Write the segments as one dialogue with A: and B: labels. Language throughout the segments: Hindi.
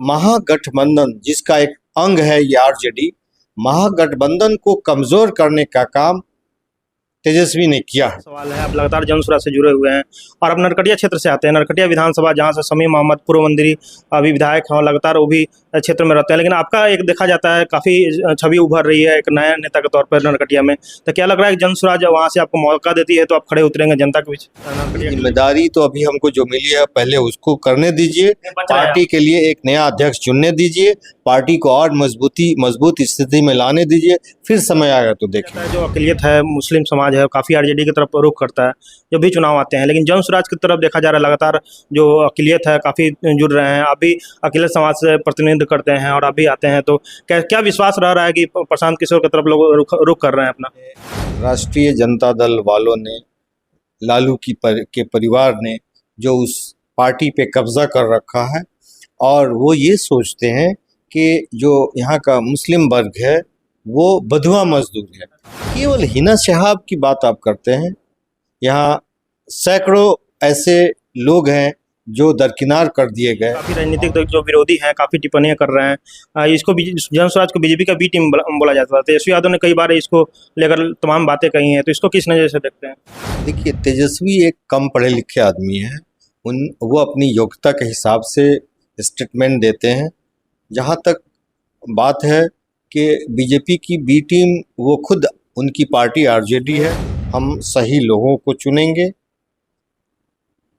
A: महागठबंधन जिसका एक अंग है ये आरजेडी, महागठबंधन को कमजोर करने का काम तेजस्वी ने किया है।
B: सवाल है, आप लगातार जनसुराज से जुड़े हुए हैं और आप नरकटिया क्षेत्र से आते हैं। नरकटिया विधानसभा जहां से शमी मोहम्मद पूर्व मंत्री अभी विधायक हैं और लगातार वो भी क्षेत्र में रहते हैं, लेकिन आपका एक देखा जाता है काफ़ी छवि उभर रही है एक नया नेता के तौर पर नरकटिया में। तो क्या लग रहा है कि जनसुराज वहाँ से आपको मौका देती है तो आप खड़े उतरेंगे जनता के बीच?
A: जिम्मेदारी तो अभी हमको जो मिली है पहले उसको करने दीजिए, पार्टी के लिए एक नया अध्यक्ष चुनने दीजिए, पार्टी को और मजबूत स्थिति में लाने दीजिए, फिर समय आएगा तो देखेंगे।
B: जो अकलियत है, मुस्लिम समाज है, काफ़ी आरजेडी की तरफ रुख करता है जब भी चुनाव आते हैं, लेकिन जनसुराज की तरफ देखा जा रहा है लगातार जो अकलियत है काफ़ी जुड़ रहे हैं। आप भी अकलियत समाज से प्रतिनिधित्व करते हैं और आप भी आते हैं, तो क्या विश्वास रह रहा है कि प्रशांत किशोर की तरफ लोग रुख कर रहे हैं अपना?
A: राष्ट्रीय जनता दल वालों ने, लालू के परिवार ने जो उस पार्टी पे कब्जा कर रखा है और वो ये सोचते हैं कि जो यहाँ का मुस्लिम वर्ग है वो बधुआ मजदूर है। केवल हिना शहाब की बात आप करते हैं, यहाँ सैकड़ों ऐसे लोग हैं जो दरकिनार कर दिए गए।
B: काफ़ी राजनीतिक जो विरोधी हैं काफ़ी टिप्पणियां कर रहे हैं। इसको जनसुराज को बीजेपी का बी टीम बोला जाता है। तेजस्वी यादव ने कई बार इसको लेकर तमाम बातें कही हैं, तो इसको किस नज़र से देखते हैं?
A: देखिए, तेजस्वी एक कम पढ़े लिखे आदमी है, वो अपनी योग्यता के हिसाब से स्टेटमेंट देते हैं। जहाँ तक बात है कि बीजेपी की बी टीम, वो खुद उनकी पार्टी आरजेडी है। हम सही लोगों को चुनेंगे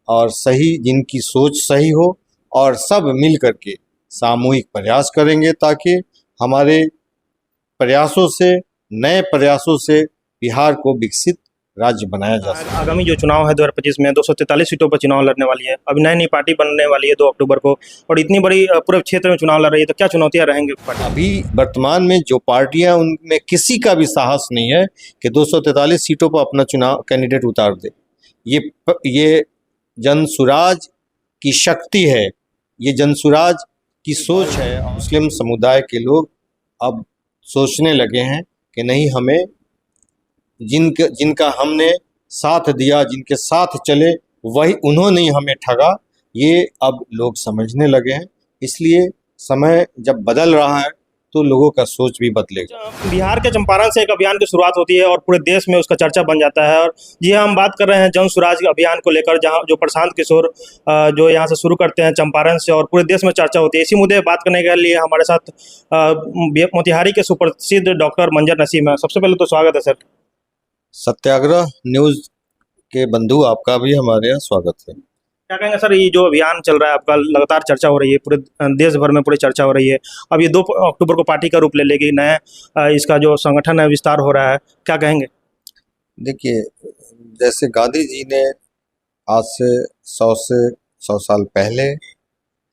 A: और सही जिनकी सोच सही हो और सब मिल करके सामूहिक प्रयास करेंगे ताकि हमारे प्रयासों से, नए प्रयासों से बिहार को विकसित राज्य बनाया जा सके।
B: आगामी जो चुनाव है 2025 में 243 सीटों पर चुनाव लड़ने वाली है। अभी नई पार्टी बनने वाली है 2 अक्टूबर को और इतनी बड़ी पूरे क्षेत्र में चुनाव लड़ रही है, तो क्या चुनौतियां रहेंगे?
A: अभी वर्तमान में जो पार्टियां, उनमें किसी का भी साहस नहीं है कि 243 सीटों पर अपना चुनाव कैंडिडेट उतार दे। ये जनसुराज की शक्ति है, ये जनसुराज की सोच है। मुस्लिम समुदाय के लोग अब सोचने लगे हैं कि नहीं, हमें जिनका हमने साथ दिया, जिनके साथ चले, वही उन्होंने ही हमें ठगा, ये अब लोग समझने लगे हैं। इसलिए समय जब बदल रहा है तो लोगों का सोच भी बदलेगा।
B: बिहार के चंपारण से एक अभियान की शुरुआत होती है और पूरे देश में उसका चर्चा बन जाता है। और जी हाँ, हम बात कर रहे हैं जनसुराज अभियान को लेकर, जहाँ जो प्रशांत किशोर जो यहाँ से शुरू करते हैं चंपारण से और पूरे देश में चर्चा होती है। इसी मुद्दे पर बात करने के लिए हमारे साथ मोतिहारी के सुप्रसिद्ध डॉक्टर मंजर नसीम है। सबसे पहले तो स्वागत है सर।
A: सत्याग्रह न्यूज के बंधु, आपका भी हमारे यहाँ स्वागत है।
B: क्या कहेंगे सर, ये जो अभियान चल रहा है आपका, लगातार चर्चा हो रही है, पूरे देश भर में पूरी चर्चा हो रही है। अब ये 2 अक्टूबर को पार्टी का रूप ले लेगी, नया इसका जो संगठन है विस्तार हो रहा है, क्या कहेंगे?
A: देखिए, जैसे गांधी जी ने आज से 100 साल पहले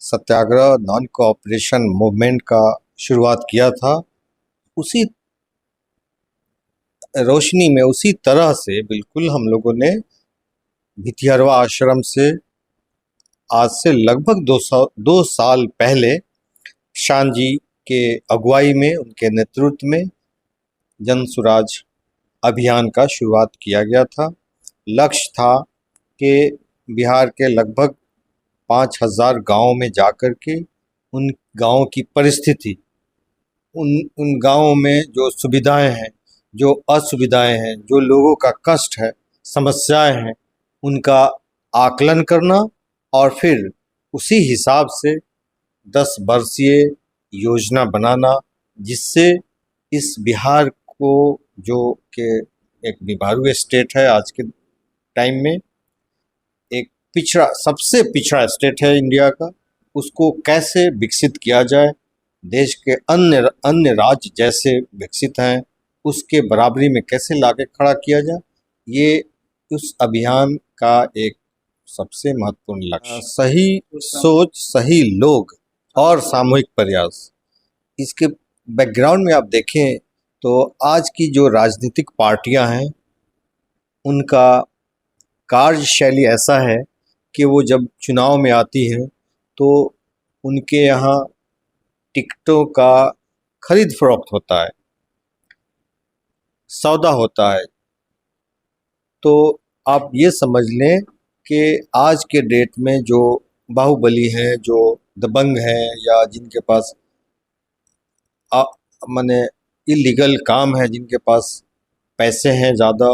A: सत्याग्रह नॉन कोऑपरेशन मूवमेंट का शुरुआत किया था, उसी रोशनी में, उसी तरह से बिल्कुल हम लोगों ने भितिहरवा आश्रम से आज से लगभग 2 साल पहले शान जी के अगुवाई में, उनके नेतृत्व में जनसुराज अभियान का शुरुआत किया गया था। लक्ष्य था कि बिहार के लगभग 5000 गाँव में जाकर के उन गाँव की परिस्थिति, उन गाँवों में जो सुविधाएं हैं, जो असुविधाएं हैं, जो लोगों का कष्ट है, समस्याएं हैं, उनका आकलन करना और फिर उसी हिसाब से 10 वर्षीय योजना बनाना, जिससे इस बिहार को, जो कि एक निभारू स्टेट है आज के टाइम में, एक सबसे पिछड़ा स्टेट है इंडिया का, उसको कैसे विकसित किया जाए, देश के अन्य राज्य जैसे विकसित हैं उसके बराबरी में कैसे लाके खड़ा किया जाए, ये उस अभियान का एक सबसे महत्वपूर्ण लक्ष्य। सही सोच, सही लोग और सामूहिक प्रयास। इसके बैकग्राउंड में आप देखें तो आज की जो राजनीतिक पार्टियां हैं, उनका कार्यशैली ऐसा है कि वो जब चुनाव में आती हैं तो उनके यहाँ टिकटों का खरीद फरोख्त होता है, सौदा होता है। तो आप ये समझ लें कि आज के डेट में जो बाहुबली हैं, जो दबंग हैं या जिनके पास आ, माने इलीगल काम है, जिनके पास पैसे हैं ज़्यादा,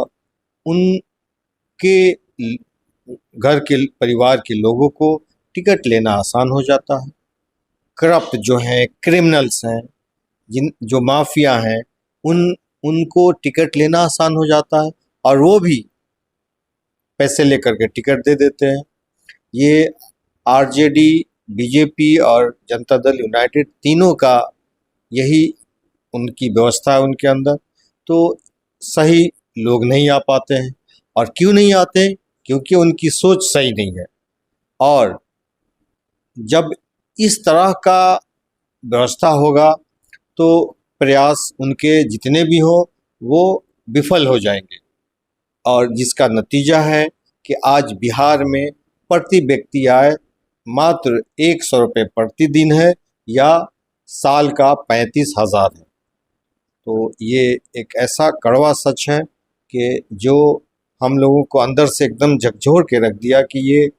A: उनके घर के परिवार के लोगों को टिकट लेना आसान हो जाता है। करप्ट जो हैं, क्रिमिनल्स हैं, जिन जो माफिया हैं, उनको टिकट लेना आसान हो जाता है और वो भी पैसे लेकर के टिकट दे देते हैं। ये आरजेडी, बीजेपी और जनता दल यूनाइटेड तीनों का यही उनकी व्यवस्था है उनके अंदर। तो सही लोग नहीं आ पाते हैं। और क्यों नहीं आते? क्योंकि उनकी सोच सही नहीं है। और जब इस तरह का व्यवस्था होगा तो प्रयास उनके जितने भी हो वो विफल हो जाएंगे। और जिसका नतीजा है कि आज बिहार में प्रति व्यक्ति आय मात्र 100 रुपये प्रतिदिन है या साल का 35,000 है। तो ये एक ऐसा कड़वा सच है कि जो हम लोगों को अंदर से एकदम झकझोर के रख दिया कि ये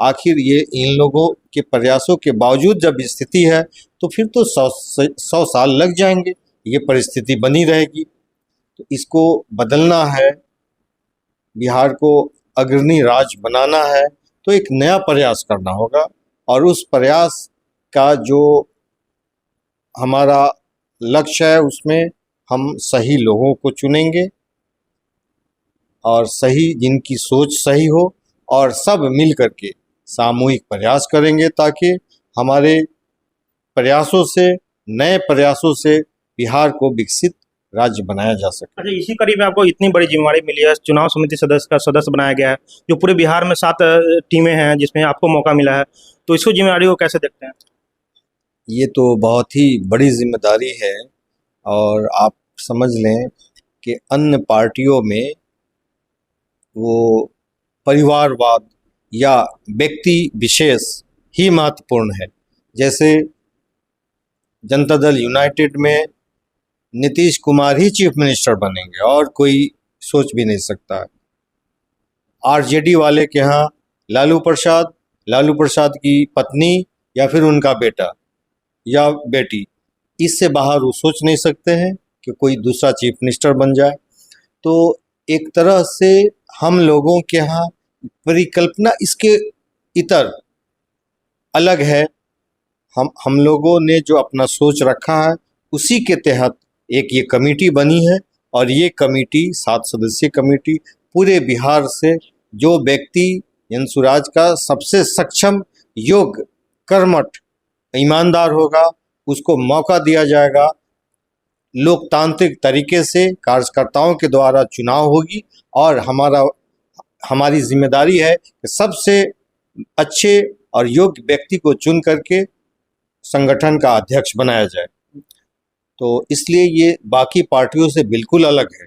A: आखिर ये इन लोगों के प्रयासों के बावजूद जब स्थिति है तो फिर तो 100 साल लग जाएंगे, ये परिस्थिति बनी रहेगी। तो इसको बदलना है, बिहार को अग्रणी राज्य बनाना है, तो एक नया प्रयास करना होगा। और उस प्रयास का जो हमारा लक्ष्य है उसमें हम सही लोगों को चुनेंगे और सही जिनकी सोच सही हो, और सब मिल करके सामूहिक प्रयास करेंगे ताकि हमारे प्रयासों से, नए प्रयासों से बिहार को विकसित राज्य बनाया जा सके।
B: अच्छा, इसी कड़ी में आपको इतनी बड़ी जिम्मेवारी मिली है, चुनाव समिति सदस्य का सदस्य बनाया गया है, जो पूरे बिहार में 7 टीमें हैं जिसमें आपको मौका मिला है, तो इसको जिम्मेवारी को कैसे देखते हैं?
A: ये तो बहुत ही बड़ी जिम्मेदारी है। और आप समझ लें कि अन्य पार्टियों में वो परिवारवाद या व्यक्ति विशेष ही महत्वपूर्ण है। जैसे जनता दल यूनाइटेड में नीतीश कुमार ही चीफ मिनिस्टर बनेंगे और कोई सोच भी नहीं सकता है। आरजेडी वाले के यहाँ लालू प्रसाद की पत्नी या फिर उनका बेटा या बेटी, इससे बाहर वो सोच नहीं सकते हैं कि कोई दूसरा चीफ मिनिस्टर बन जाए। तो एक तरह से हम लोगों के यहाँ परिकल्पना इसके इतर अलग है। हम लोगों ने जो अपना सोच रखा है उसी के तहत एक ये कमेटी बनी है। और ये कमेटी 7 सदस्यीय कमेटी पूरे बिहार से जो व्यक्ति जनसुराज का सबसे सक्षम, योग्य, कर्मठ, ईमानदार होगा उसको मौका दिया जाएगा। लोकतांत्रिक तरीके से कार्यकर्ताओं के द्वारा चुनाव होगी और हमारी जिम्मेदारी है कि सबसे अच्छे और योग्य व्यक्ति को चुन करके संगठन का अध्यक्ष बनाया जाए। तो इसलिए ये बाकी पार्टियों से बिल्कुल अलग है।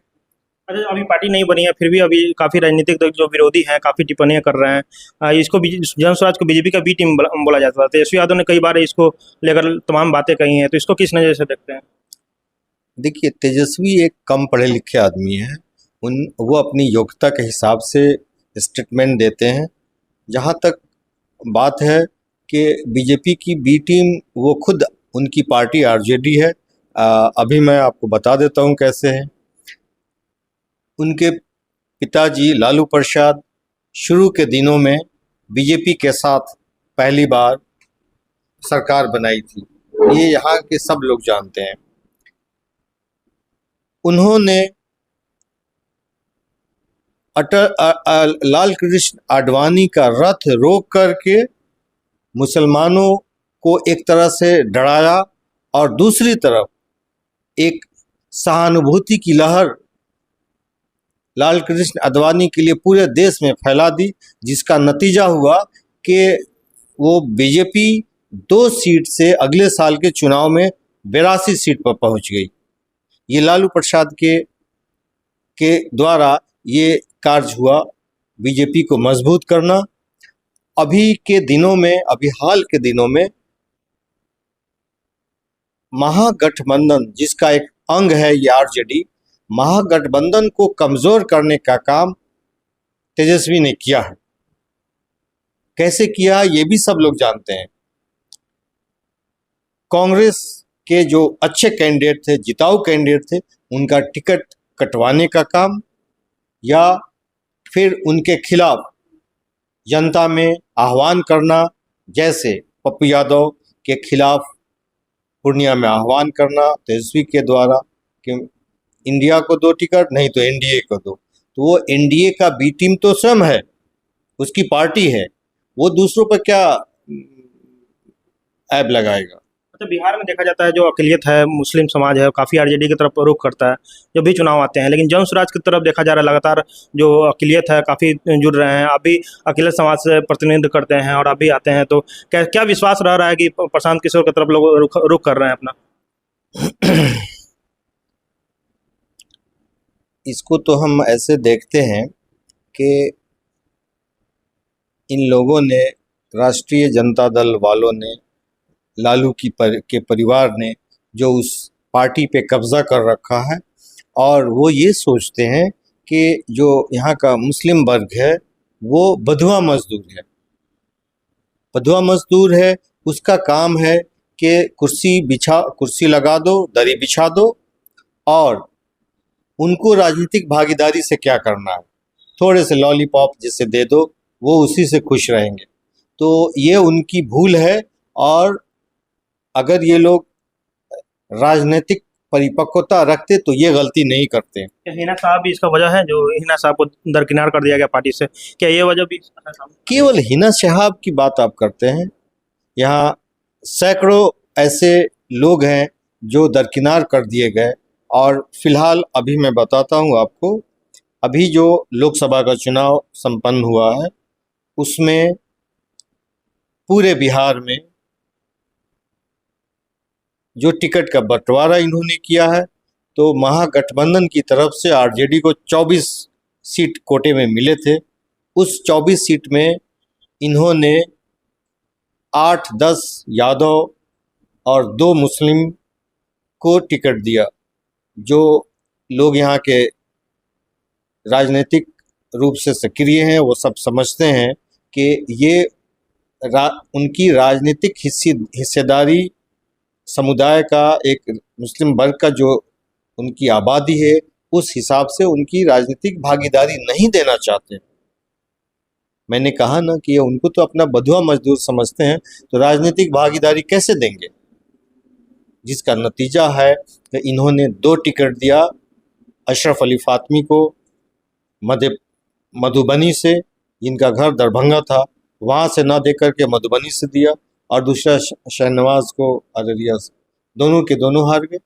B: अच्छा, अभी पार्टी नहीं बनी है, फिर भी अभी काफ़ी राजनीतिक दल जो विरोधी हैं काफ़ी टिप्पणियां कर रहे हैं। इसको जनसुराज को बीजेपी का बी टीम बोला जाता था। तेजस्वी यादव ने कई बार इसको लेकर तमाम बातें कही हैं, तो इसको किस नज़र से देखते हैं?
A: देखिए, तेजस्वी एक कम पढ़े लिखे आदमी है। वो अपनी योग्यता के हिसाब से स्टेटमेंट देते हैं। जहाँ तक बात है कि बीजेपी की बी टीम, वो खुद उनकी पार्टी आरजेडी है। अभी मैं आपको बता देता हूँ कैसे है। उनके पिताजी लालू प्रसाद शुरू के दिनों में बीजेपी के साथ पहली बार सरकार बनाई थी, ये यहाँ के सब लोग जानते हैं। उन्होंने लाल कृष्ण आडवाणी का रथ रोक करके मुसलमानों को एक तरह से डराया और दूसरी तरफ एक सहानुभूति की लहर लाल कृष्ण आडवाणी के लिए पूरे देश में फैला दी, जिसका नतीजा हुआ कि वो बीजेपी 2 सीट से अगले साल के चुनाव में 82 सीट पर पहुंच गई। ये लालू प्रसाद के द्वारा ये कार्य हुआ, बीजेपी को मजबूत करना। अभी हाल के दिनों में महागठबंधन, जिसका एक अंग है ये आरजेडी, महागठबंधन को कमजोर करने का काम तेजस्वी ने किया है। कैसे किया ये भी सब लोग जानते हैं। कांग्रेस के जो अच्छे कैंडिडेट थे, जिताऊ कैंडिडेट थे, उनका टिकट कटवाने का काम या फिर उनके खिलाफ जनता में आह्वान करना, जैसे पप्पू यादव के खिलाफ पूर्णिया में आह्वान करना तेजस्वी के द्वारा कि इंडिया को 2 टिकट, नहीं तो एनडीए को दो। तो वो एनडीए का बी टीम तो स्वयं है, उसकी पार्टी है, वो दूसरों पर क्या ऐब लगाएगा।
B: अच्छा, बिहार में देखा जाता है जो अक़लियत है, मुस्लिम समाज है, काफ़ी आरजेडी की तरफ रुख करता है जब भी चुनाव आते हैं, लेकिन जन स्वराज की तरफ देखा जा रहा है लगातार जो अक़लियत है काफ़ी जुड़ रहे हैं। आप भी अक़लियत समाज से प्रतिनिधित्व करते हैं और आप भी आते हैं, तो क्या क्या विश्वास रह रहा है कि प्रशांत किशोर की तरफ लोग रुख कर रहे हैं अपना?
A: इसको तो हम ऐसे देखते हैं कि इन लोगों ने, राष्ट्रीय जनता दल वालों ने, लालू के परिवार ने जो उस पार्टी पे कब्जा कर रखा है, और वो ये सोचते हैं कि जो यहाँ का मुस्लिम वर्ग है वो बंधुआ मजदूर है। बंधुआ मजदूर है, उसका काम है कि कुर्सी लगा दो, दरी बिछा दो, और उनको राजनीतिक भागीदारी से क्या करना है, थोड़े से लॉलीपॉप जिसे दे दो, वो उसी से खुश रहेंगे। तो ये उनकी भूल है, और अगर ये लोग राजनीतिक परिपक्वता रखते तो ये गलती नहीं करते।
B: क्या हिना साहब भी इसका वजह है, जो हिना साहब को दरकिनार कर दिया गया पार्टी से, क्या ये वजह भी है?
A: केवल हिना शहाब की बात आप करते हैं, यहाँ सैकड़ों ऐसे लोग हैं जो दरकिनार कर दिए गए। और फिलहाल अभी मैं बताता हूँ आपको, अभी जो लोकसभा का चुनाव संपन्न हुआ है उसमें पूरे बिहार में जो टिकट का बंटवारा इन्होंने किया है, तो महागठबंधन की तरफ से आरजेडी को 24 सीट कोटे में मिले थे। उस 24 सीट में इन्होंने 8-10 यादव और 2 मुस्लिम को टिकट दिया। जो लोग यहाँ के राजनीतिक रूप से सक्रिय हैं वो सब समझते हैं कि ये उनकी राजनीतिक हिस्सेदारी, समुदाय का एक मुस्लिम वर्ग का जो उनकी आबादी है, उस हिसाब से उनकी राजनीतिक भागीदारी नहीं देना चाहते। मैंने कहा ना कि उनको तो अपना बंधुआ मजदूर समझते हैं, तो राजनीतिक भागीदारी कैसे देंगे, जिसका नतीजा है कि इन्होंने 2 टिकट दिया अशरफ अली फातमी को मधुबनी से, जिनका घर दरभंगा था, वहाँ से ना देकर के मधुबनी से दिया, और दूसरा शहनवाज को अररिया से। दोनों के दोनों हार गए।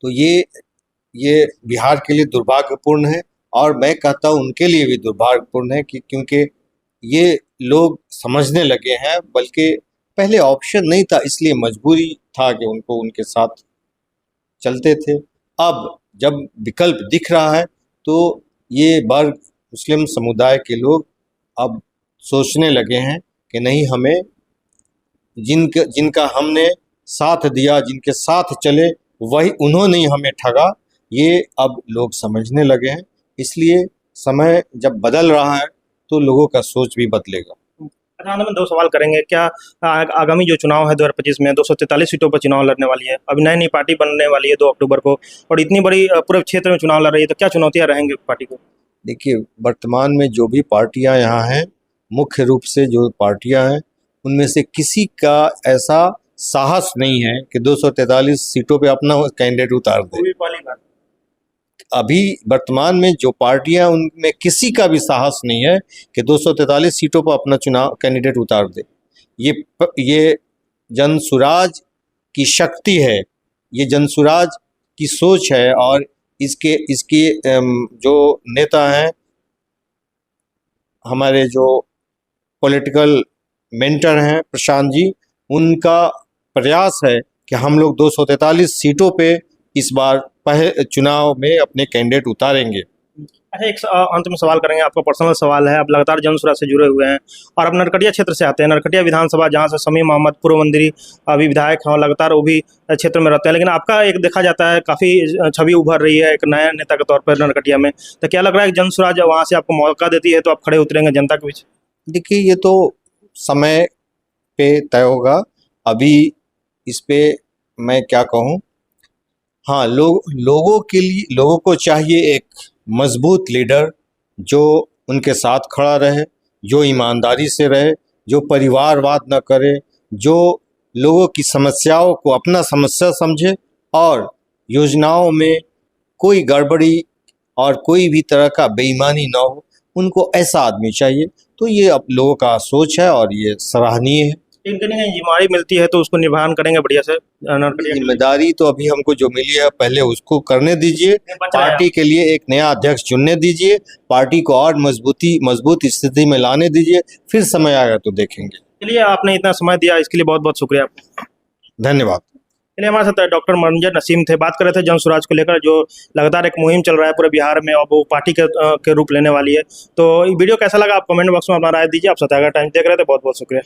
A: तो ये बिहार के लिए दुर्भाग्यपूर्ण है, और मैं कहता हूँ उनके लिए भी दुर्भाग्यपूर्ण है कि क्योंकि ये लोग समझने लगे हैं, बल्कि पहले ऑप्शन नहीं था इसलिए मजबूरी था कि उनको उनके साथ चलते थे। अब जब विकल्प दिख रहा है तो ये वर्ग, मुस्लिम समुदाय के लोग अब सोचने लगे हैं कि नहीं, हमें जिनका हमने साथ दिया, जिनके साथ चले, वही उन्होंने ही हमें ठगा, ये अब लोग समझने लगे हैं। इसलिए समय जब बदल रहा है तो लोगों का सोच भी बदलेगा।
B: अच्छा, अंत में 2 सवाल करेंगे। क्या आगामी जो चुनाव है 2025 में 243 सीटों पर चुनाव लड़ने वाली है, अभी नई पार्टी बनने वाली है 2 अक्टूबर को, और इतनी बड़ी पूरे क्षेत्र में चुनाव लड़ रही है, तो क्या चुनौतियां रहेंगी पार्टी को?
A: देखिए, वर्तमान में जो भी पार्टियां यहाँ हैं, मुख्य रूप से जो पार्टियां हैं, उनमें से किसी का ऐसा साहस नहीं है कि 243 सीटों पे अपना कैंडिडेट उतार दे। अभी वर्तमान में जो पार्टियां, उनमें किसी का भी साहस नहीं है कि 243 सीटों पर अपना चुनाव कैंडिडेट उतार दे। ये जनसुराज की शक्ति है, ये जनसुराज की सोच है, और इसके जो नेता हैं, हमारे जो पॉलिटिकल मेंटर हैं प्रशांत जी, उनका प्रयास है कि हम लोग 243 सीटों पे इस बार पहले चुनाव में अपने कैंडिडेट उतारेंगे।
B: अच्छा, एक अंत में सवाल करेंगे, आपका पर्सनल सवाल है। आप लगातार जनसुराज से जुड़े हुए हैं और आप नरकटिया क्षेत्र से आते हैं, नरकटिया विधानसभा, जहां से समीम मोहम्मद पूर्व मंत्री अभी विधायक हैं और लगातार वो भी क्षेत्र में रहते हैं, लेकिन आपका एक देखा जाता है काफ़ी छवि उभर रही है एक नया नेता के तौर पर नरकटिया में, तो क्या लग रहा है कि जनसुराज वहाँ से आपको मौका देती है तो आप खड़े उतरेंगे जनता के बीच?
A: देखिए, ये तो समय पे तय होगा। अभी इस पे मैं क्या कहूँ। हाँ, लोगों को चाहिए एक मजबूत लीडर जो उनके साथ खड़ा रहे, जो ईमानदारी से रहे, जो परिवारवाद न करे, जो लोगों की समस्याओं को अपना समस्या समझे और योजनाओं में कोई गड़बड़ी और कोई भी तरह का बेईमानी ना हो। उनको ऐसा आदमी चाहिए। तो ये अब लोगों का सोच है और ये सराहनीय है।
B: लेकिन कहीं जिम्मेदारी मिलती है तो उसको निर्वहन करेंगे बढ़िया से।
A: जिम्मेदारी तो अभी हमको जो मिली है पहले उसको करने दीजिए।
B: बच रहा है।
A: पार्टी के लिए एक नया अध्यक्ष चुनने दीजिए, पार्टी को और मजबूत स्थिति में लाने दीजिए, फिर समय आएगा तो देखेंगे।
B: चलिए, आपने इतना समय दिया इसके लिए बहुत बहुत शुक्रिया आपका।
A: धन्यवाद।
B: चलिए, हमारे साथ डॉक्टर मनोज नसीम थे, बात कर रहे थे जन स्वराज को लेकर, जो लगातार एक मुहिम चल रहा है पूरे बिहार में और वो पार्टी के रूप लेने वाली है। तो वीडियो कैसा लगा आप कमेंट बॉक्स में अपना राय दीजिए। आप सत्याग्रह टाइम्स देख रहे थे, बहुत बहुत शुक्रिया।